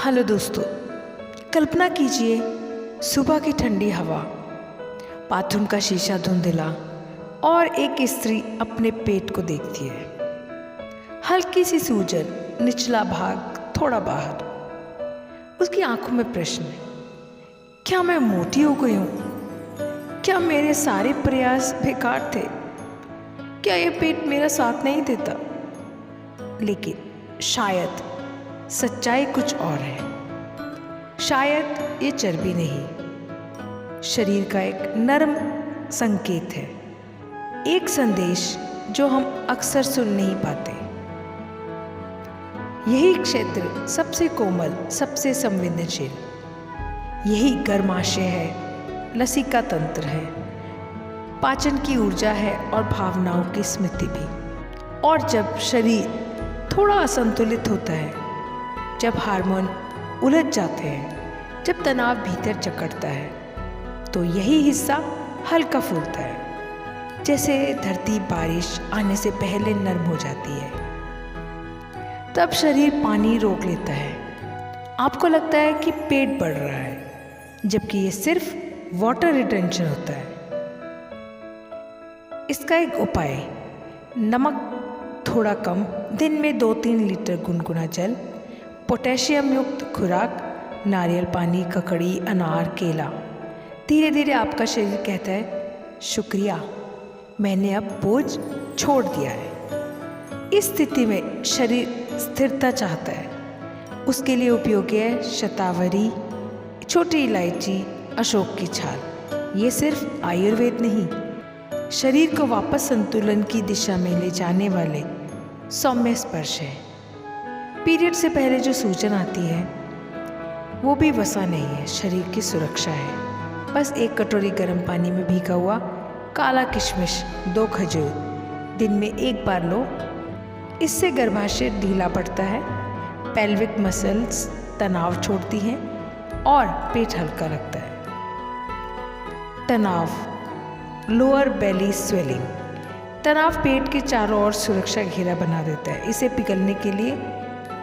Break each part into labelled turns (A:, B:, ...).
A: Hello दोस्तों, कल्पना कीजिए सुबह की ठंडी हवा, बाथरूम का शीशा धुंधला और एक स्त्री अपने पेट को देखती है। हल्की सी सूजन, निचला भाग थोड़ा बाहर। उसकी आंखों में प्रश्न है, क्या मैं मोटी हो गई हूँ? क्या मेरे सारे प्रयास बेकार थे? क्या ये पेट मेरा साथ नहीं देता? लेकिन शायद सच्चाई कुछ और है। शायद ये चर्बी नहीं, शरीर का एक नर्म संकेत है, एक संदेश जो हम अक्सर सुन नहीं पाते। यही क्षेत्र सबसे कोमल, सबसे संवेदनशील, यही गर्माशय है, लसिका तंत्र है, पाचन की ऊर्जा है और भावनाओं की स्मृति भी। और जब शरीर थोड़ा असंतुलित होता है, जब हार्मोन उलझ जाते हैं, जब तनाव भीतर जकड़ता है, तो यही हिस्सा हल्का फूलता है, जैसे धरती बारिश आने से पहले नर्म हो जाती है। तब शरीर पानी रोक लेता है। आपको लगता है कि पेट बढ़ रहा है, जबकि ये सिर्फ वाटर रिटेंशन होता है। इसका एक उपाय, नमक थोड़ा कम, दिन में 2-3 लीटर गुनगुना जल, पोटेशियम युक्त खुराक, नारियल पानी, ककड़ी, अनार, केला। धीरे धीरे आपका शरीर कहता है, शुक्रिया, मैंने अब बोझ छोड़ दिया है। इस स्थिति में शरीर स्थिरता चाहता है। उसके लिए उपयोगी है शतावरी, छोटी इलायची, अशोक की छाल। ये सिर्फ आयुर्वेद नहीं, शरीर को वापस संतुलन की दिशा में ले जाने वाले सौम्य स्पर्श है। पीरियड से पहले जो सूजन आती है, वो भी वसा नहीं है, शरीर की सुरक्षा है। बस 1 कटोरी गर्म पानी में भीगा हुआ काला किशमिश, 2 खजूर दिन में 1 बार लो। इससे गर्भाशय ढीला पड़ता है, पेल्विक मसल्स तनाव छोड़ती हैं और पेट हल्का लगता है। तनाव, लोअर बेली स्वेलिंग। तनाव पेट के चारों ओर सुरक्षा घेरा बना देता है। इसे पिघलने के लिए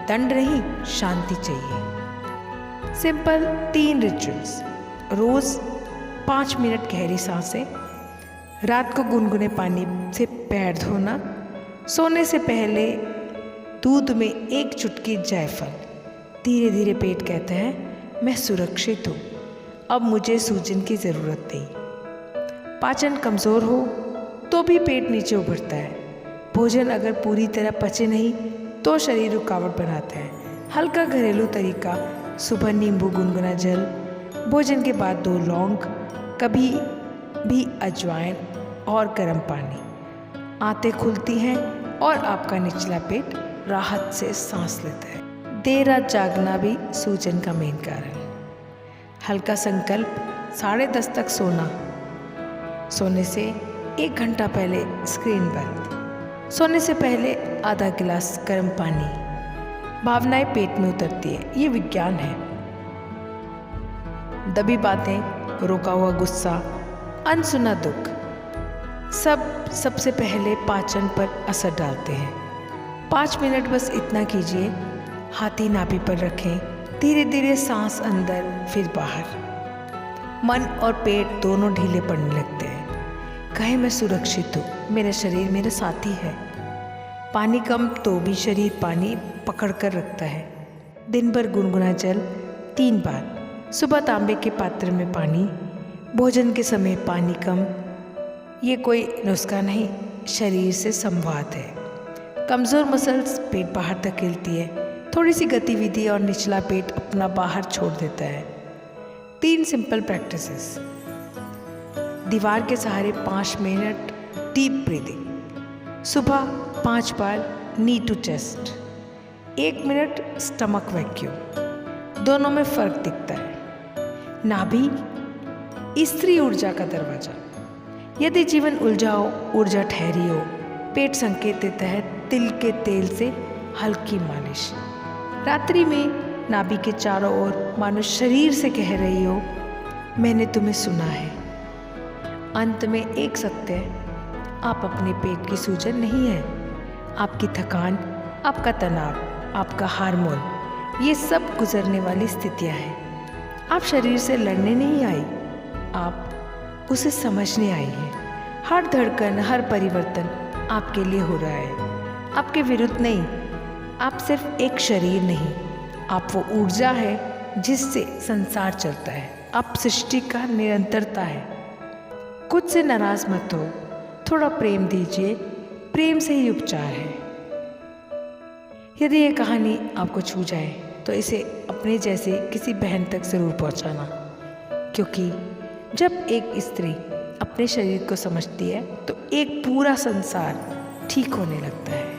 A: दंड नहीं, शांति चाहिए। Simple 3 rituals. रोज 5 मिनट गहरी सांसें, रात को गुनगुने पानी से पैर धोना, सोने से पहले दूध में 1 चुटकी जायफल। धीरे धीरे पेट कहता है, मैं सुरक्षित हूँ, अब मुझे सूजन की ज़रूरत नहीं। पाचन कमज़ोर हो तो भी पेट नीचे उभरता है। भोजन अगर पूरी तरह पचे नहीं तो शरीर रुकावट बनाता है। हल्का घरेलू तरीका, सुबह नींबू गुनगुना जल, भोजन के बाद 2 लौंग, कभी भी अजवाइन और गर्म पानी। आंतें खुलती हैं और आपका निचला पेट राहत से सांस लेता है। देर रात जागना भी सूजन का मेन कारण। हल्का संकल्प, 10:30 तक सोना। सोने से 1 घंटा पहले स्क्रीन बंद। सोने से पहले आधा गिलास गर्म पानी। भावनाएं पेट में उतरती है, ये विज्ञान है। दबी बातें, रोका हुआ गुस्सा, अनसुना दुख, सबसे पहले पाचन पर असर डालते हैं। 5 मिनट बस इतना कीजिए। हाथी नाभि पर रखें, धीरे धीरे सांस अंदर फिर बाहर। मन और पेट दोनों ढीले पड़ने लगते हैं। कहे, मैं सुरक्षित हूँ, मेरा शरीर मेरा साथी है। पानी कम तो भी शरीर पानी पकड़ कर रखता है। दिन भर गुनगुना जल 3 बार। सुबह तांबे के पात्र में पानी, भोजन के समय पानी कम। ये कोई नुस्खा नहीं, शरीर से संवाद है। कमज़ोर मसल्स पेट बाहर धकेलती है। थोड़ी सी गतिविधि और निचला पेट अपना बाहर छोड़ देता है। 3 सिंपल प्रैक्टिसेस। दीवार के सहारे 5 मिनट डीप ब्रीदिंग। सुबह 5 बार नी टू चेस्ट। 1 मिनट स्टमक वैक्यूम। दोनों में फ़र्क दिखता है। नाभि, स्त्री ऊर्जा का दरवाज़ा। यदि जीवन उलझा हो, ऊर्जा ठहरी हो, पेट संकेत देता है तिल के तेल से हल्की मालिश। रात्रि में नाभि के चारों ओर मानो शरीर से कह रही हो, मैंने तुम्हें सुना है। अंत में एक सत्य, आप अपने पेट की सूजन नहीं है। आपकी थकान, आपका तनाव, आपका हार्मोन, ये सब गुजरने वाली स्थितियाँ हैं। आप शरीर से लड़ने नहीं आई, आप उसे समझने आई हैं। हर धड़कन, हर परिवर्तन आपके लिए हो रहा है, आपके विरुद्ध नहीं। आप सिर्फ एक शरीर नहीं, आप वो ऊर्जा है जिससे संसार चलता है। आप सृष्टि का निरंतरता है। खुद से नाराज मत हो, थोड़ा प्रेम दीजिए, प्रेम से ही उपचार है। यदि ये कहानी आपको छू जाए तो इसे अपने जैसे किसी बहन तक ज़रूर पहुंचाना, क्योंकि जब एक स्त्री अपने शरीर को समझती है तो एक पूरा संसार ठीक होने लगता है।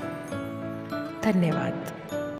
A: धन्यवाद।